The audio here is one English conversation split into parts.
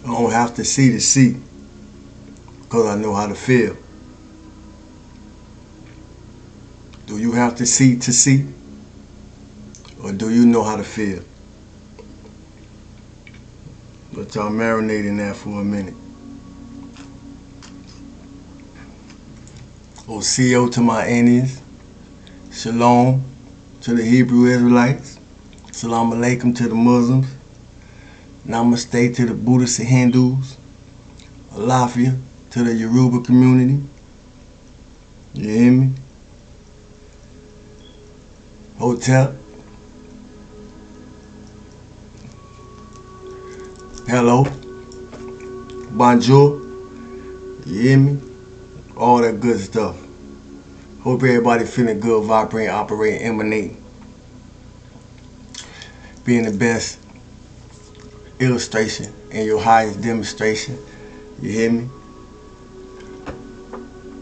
I don't have to see to see because I know how to feel. Do you have to see? Or do you know how to feel? But y'all marinate in that for a minute. Oseo to my Indians. Shalom to the Hebrew Israelites. Salam alaikum to the Muslims. Namaste to the Buddhists and Hindus. Alafia to the Yoruba community. You hear me? Hotel. Hello. Bonjour. You hear me? All that good stuff. Hope everybody feeling good, vibrating, operating, emanating. Being the best illustration and your highest demonstration. You hear me?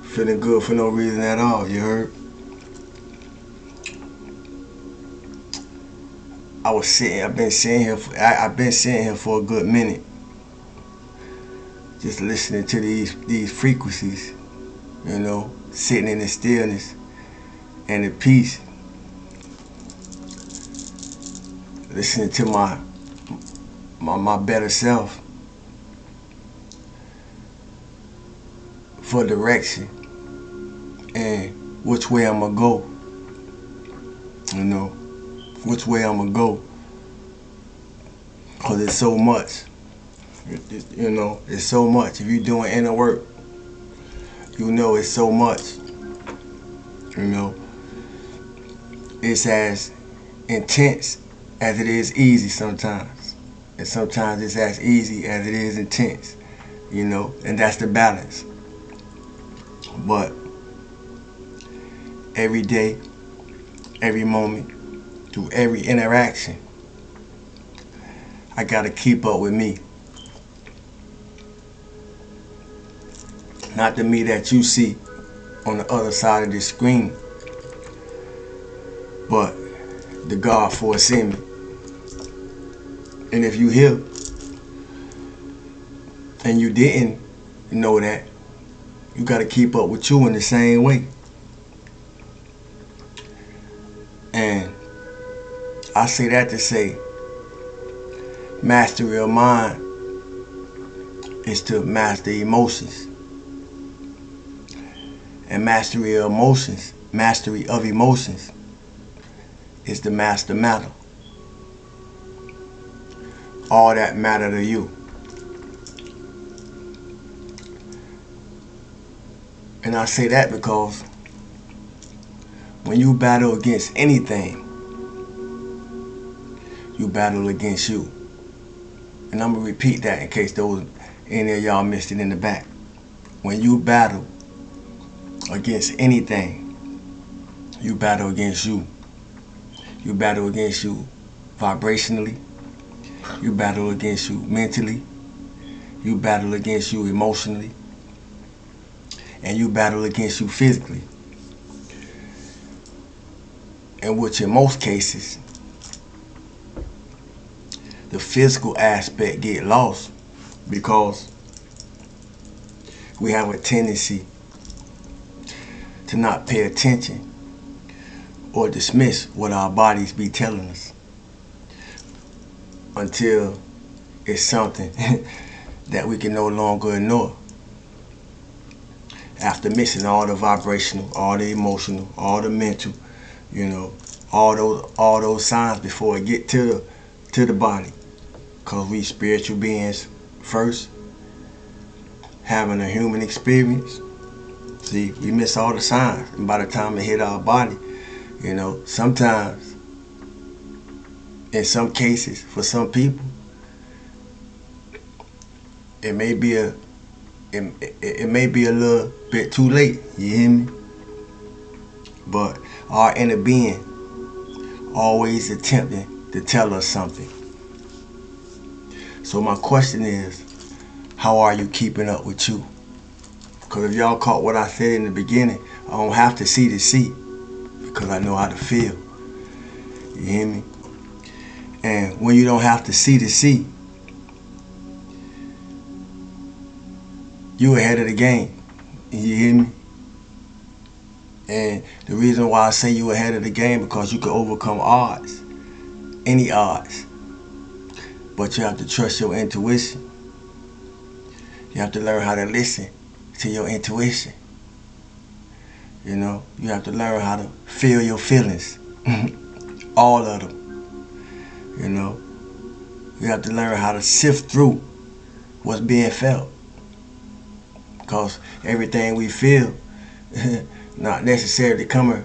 Feeling good for no reason at all, you heard? I've been sitting here for a good minute. Just listening to these frequencies, you know, sitting in the stillness and the peace. Listening to my better self for direction and which way I'm gonna go. You know, which way I'm gonna go. Cause it's so much. You know, it's so much. If you're doing inner work, you know it's so much. You know, it's as intense as it is easy sometimes. And sometimes it's as easy as it is intense. You know, and that's the balance. But every day, every moment, through every interaction, I gotta keep up with me. Not the me that you see on the other side of this screen, but the God force in me. And if you here and you didn't know that, you gotta keep up with you in the same way. And I say that to say, mastery of mind is to master emotions. And mastery of emotions is to master matter. All that matter to you. And I say that because when you battle against anything, you battle against you. And I'm going to repeat that in case any of y'all missed it in the back. When you battle against anything, you battle against you. You battle against you vibrationally. You battle against you mentally. You battle against you emotionally. And you battle against you physically. In which in most cases, the physical aspect get lost because we have a tendency to not pay attention or dismiss what our bodies be telling us until it's something that we can no longer ignore. After missing all the vibrational, all the emotional, all the mental, you know, all those signs before it get to the body. Cause we spiritual beings first, having a human experience. See, we miss all the signs, and by the time it hit our body, you know, sometimes, in some cases, for some people, it may be a little bit too late. You hear me? But our inner being always attempting to tell us something. So my question is, how are you keeping up with you? Because if y'all caught what I said in the beginning, I don't have to see because I know how to feel. You hear me? And when you don't have to see, You ahead of the game. You hear me? And the reason why I say you ahead of the game because you can overcome odds, any odds. But you have to trust your intuition. You have to learn how to listen to your intuition. You know, you have to learn how to feel your feelings, all of them. You know, you have to learn how to sift through what's being felt, because everything we feel not necessarily coming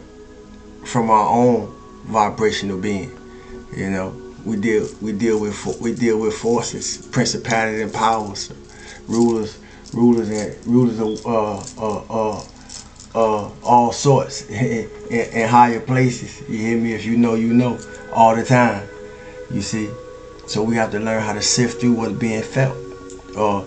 from our own vibrational being. You know, we deal with forces, principalities and powers, rulers of all sorts in higher places. You hear me? If you know, you know, all the time. You see, so we have to learn how to sift through what's being felt, or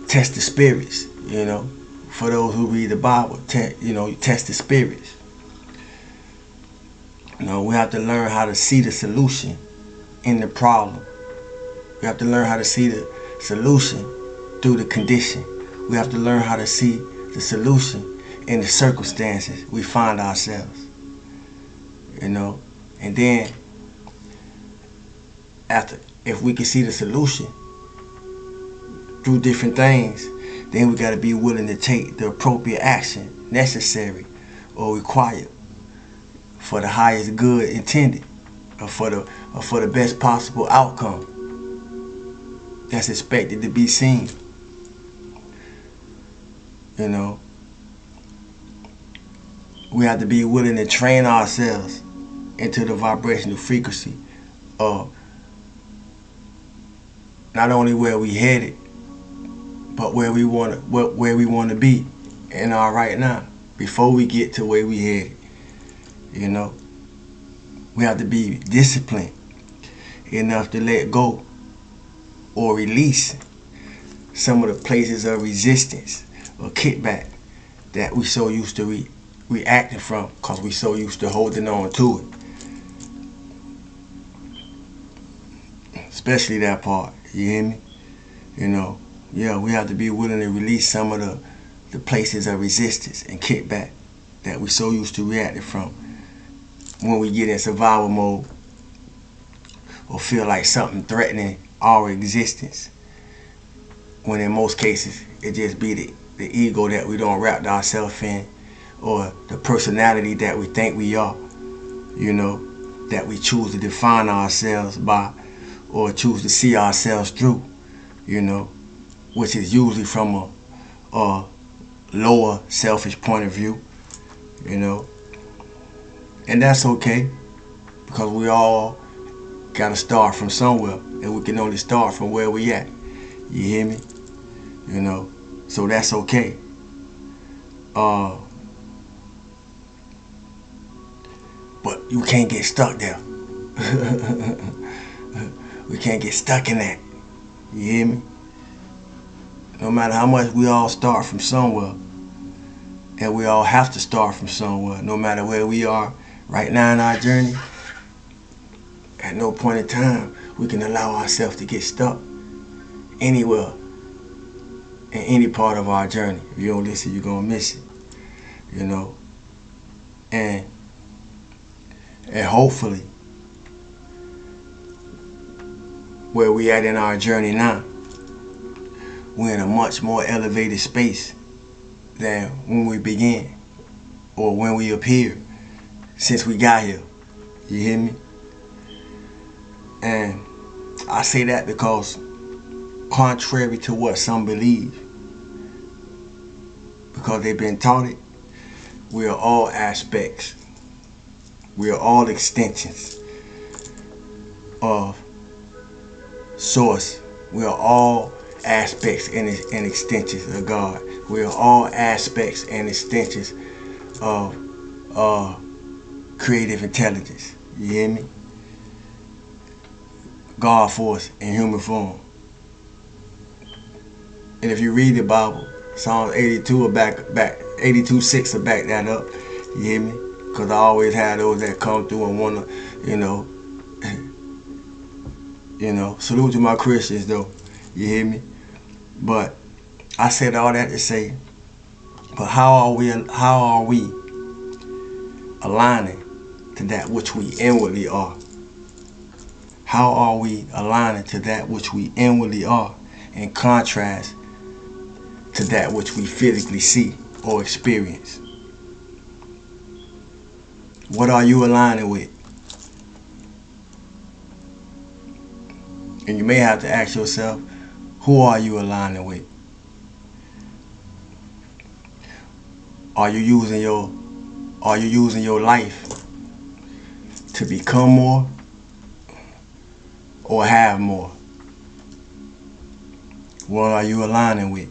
test the spirits. You know, for those who read the Bible, test the spirits. You know, we have to learn how to see the solution in the problem. We have to learn how to see the solution through the condition. We have to learn how to see the solution in the circumstances we find ourselves. You know, and then if we can see the solution through different things, then we got to be willing to take the appropriate action necessary or required for the highest good intended, or for the best possible outcome that's expected to be seen. You know, we have to be willing to train ourselves into the vibrational frequency of not only where we headed, but where we want to be in our right now before we get to where we headed. You know, we have to be disciplined enough to let go or release some of the places of resistance or kickback that we so used to reacting from, because we so used to holding on to it. Especially that part, you hear me? You know, yeah, we have to be willing to release some of the places of resistance and kickback that we so used to reacting from when we get in survival mode or feel like something threatening our existence, when in most cases it just be the ego that we don't wrap ourselves in, or the personality that we think we are, you know, that we choose to define ourselves by or choose to see ourselves through, you know, which is usually from a lower selfish point of view, you know. And that's okay, because we all gotta start from somewhere, and we can only start from where we at. You hear me? You know, so that's okay. But you can't get stuck there. We can't get stuck in that. You hear me? No matter how much we all start from somewhere, and we all have to start from somewhere, no matter where we are right now in our journey, at no point in time we can allow ourselves to get stuck anywhere in any part of our journey. If you don't listen, you're gonna miss it. You know, and hopefully where we at in our journey now, we're in a much more elevated space than when we began or when we appeared since we got here. You hear me? And I say that because, contrary to what some believe, because they've been taught it, we are all aspects, we are all extensions of Source. We are all aspects and extensions of God. We are all aspects and extensions of creative intelligence. You hear me? God force in human form. And if you read the Bible, Psalms 82 will back 82:6 will back that up. You hear me? Because I always have those that come through and wanna, salute to my Christians though. You hear me? But I said all that to say, but how are we aligning to that which we inwardly are? How are we aligning to that which we inwardly are in contrast to that which we physically see or experience? What are you aligning with? And you may have to ask yourself, who are you aligning with? Are you using your life to become more or have more? What are you aligning with?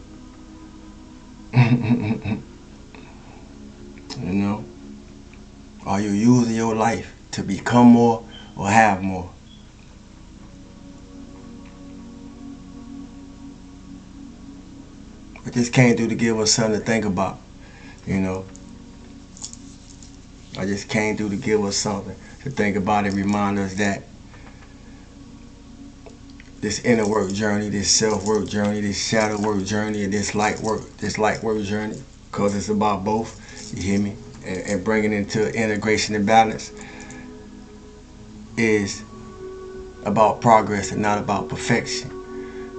You know? Are you using your life to become more or have more? I just came through to give us something to think about, you know? I just came through to give us something to think about and remind us that this inner work journey, this self-work journey, this shadow work journey, and this light work journey, because it's about both, you hear me? And bringing it into integration and balance is about progress and not about perfection.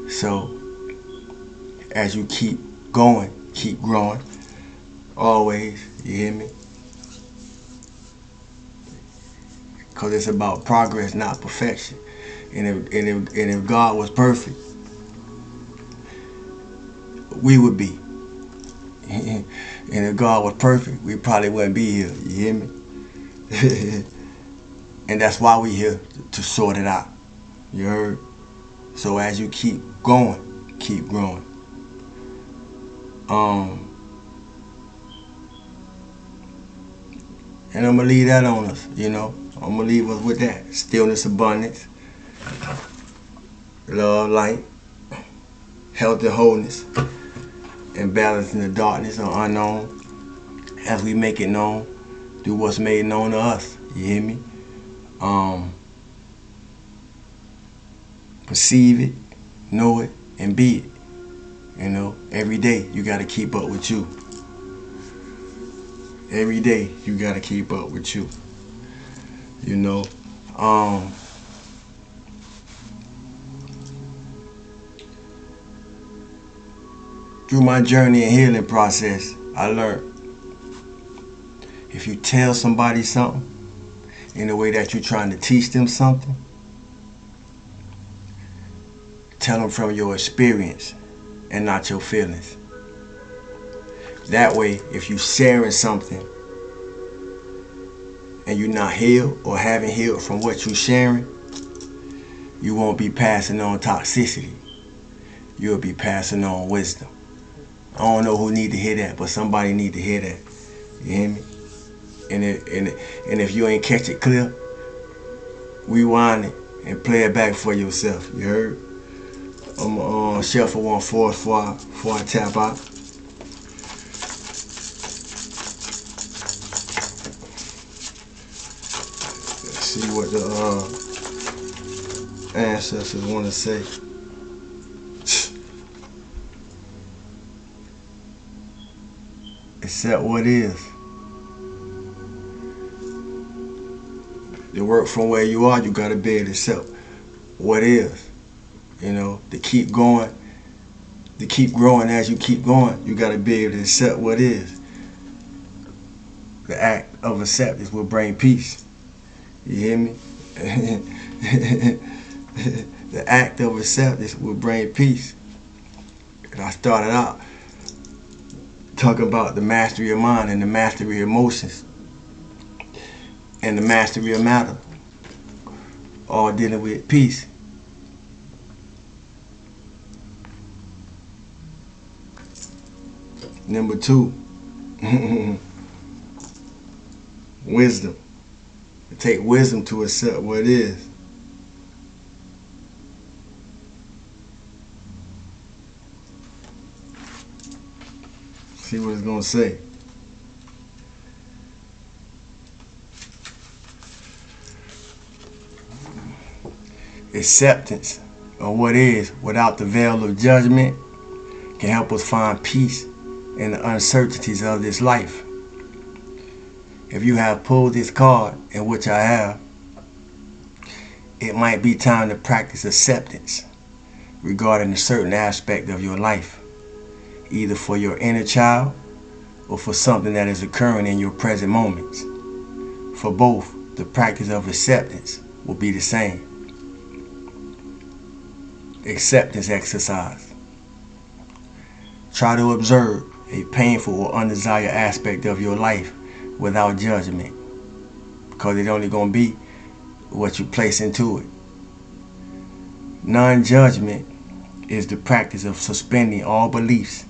So as you keep going, keep growing, always, you hear me? Because it's about progress, not perfection. And if God was perfect, we would be. And if God was perfect, we probably wouldn't be here. You hear me? And that's why we here, to sort it out. You heard? So as you keep going, keep growing. And I'm gonna leave that on us, you know. I'm gonna leave us with that. Stillness, abundance, love, light, health and wholeness, and balance in the darkness or unknown as we make it known through what's made known to us. You hear me? Perceive it, know it, and be it. You know, every day you gotta keep up with you. Every day you gotta keep up with you. You know, through my journey and healing process, I learned if you tell somebody something in the way that you're trying to teach them something, tell them from your experience and not your feelings. That way, if you're sharing something and you're not healed or haven't healed from what you're sharing, you won't be passing on toxicity. You'll be passing on wisdom. I don't know who need to hear that, but somebody need to hear that. You hear me? And if you ain't catch it clear, rewind it and play it back for yourself. You heard? I'm gonna shuffle one for us before I tap out. Let's see what the ancestors want to say. Accept what is. To work from where you are, you gotta be able to accept what is. You know, to keep going, to keep growing as you keep going, you gotta be able to accept what is. The act of acceptance will bring peace. You hear me? The act of acceptance will bring peace. And I started out talking about the mastery of mind and the mastery of emotions and the mastery of matter, all dealing with peace. Number 2, wisdom. It takes wisdom to accept what is. See what it's going to say. Acceptance of what is without the veil of judgment can help us find peace in the uncertainties of this life. If you have pulled this card, in which I have, it might be time to practice acceptance regarding a certain aspect of your life, either for your inner child or for something that is occurring in your present moments. For both, the practice of acceptance will be the same. Acceptance exercise. Try to observe a painful or undesired aspect of your life without judgment, because it's only going to be what you place into it. Non-judgment is the practice of suspending all beliefs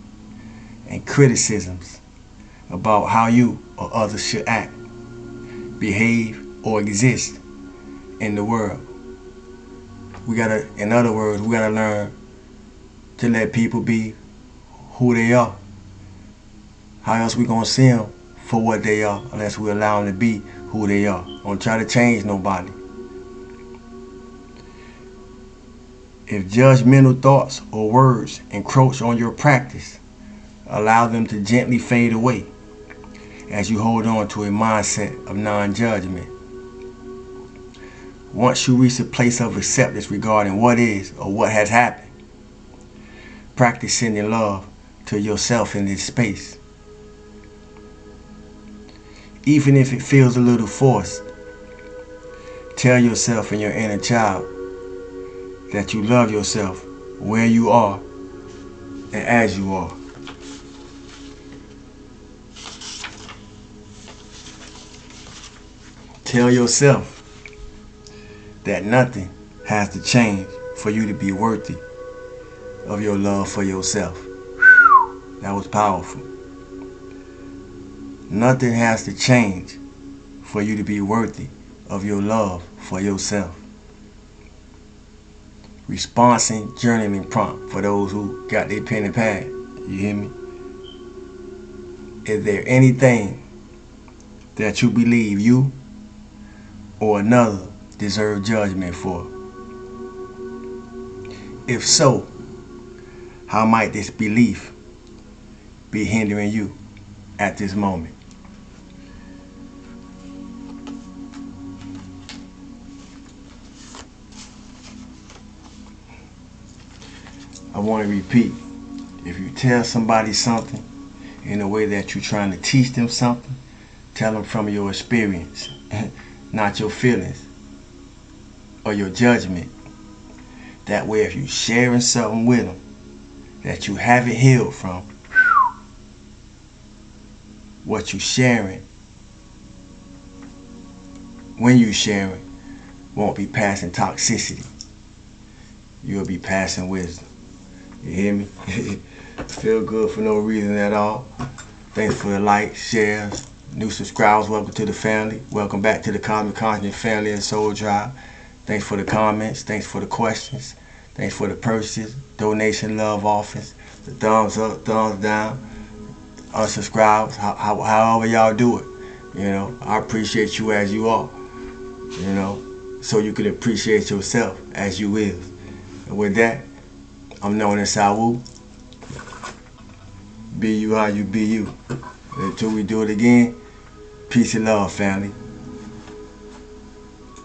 and criticisms about how you or others should act, behave, or exist in the world. In other words, we gotta learn to let people be who they are. How else we gonna see them for what they are unless we allow them to be who they are? Don't try to change nobody. If judgmental thoughts or words encroach on your practice, allow them to gently fade away as you hold on to a mindset of non-judgment. Once you reach a place of acceptance regarding what is or what has happened, practice sending love to yourself in this space. Even if it feels a little forced, tell yourself and your inner child that you love yourself where you are and as you are. Tell yourself that nothing has to change for you to be worthy of your love for yourself. That was powerful. Nothing has to change for you to be worthy of your love for yourself. Responsing journaling prompt for those who got their pen and pad. You hear me? Is there anything that you believe you or another deserve judgment for? If so, how might this belief be hindering you at this moment? I want to repeat, if you tell somebody something in a way that you're trying to teach them something, tell them from your experience, not your feelings or your judgment. That way, if you're sharing something with them that you haven't healed from, what you're sharing, when you're sharing, won't be passing toxicity. You'll be passing wisdom. You hear me? Feel good for no reason at all. Thanks for the likes, shares, new subscribers. Welcome to the family. Welcome back to the Common Conscious Family and Soul Tribe. Thanks for the comments. Thanks for the questions. Thanks for the purchases, donation, love offers, the thumbs up, thumbs down, unsubscribes, however y'all do it. You know, I appreciate you as you are. You know, so you can appreciate yourself as you is. And with that, I'm known as Sawu. Be you how you be you. Until we do it again, peace and love, family.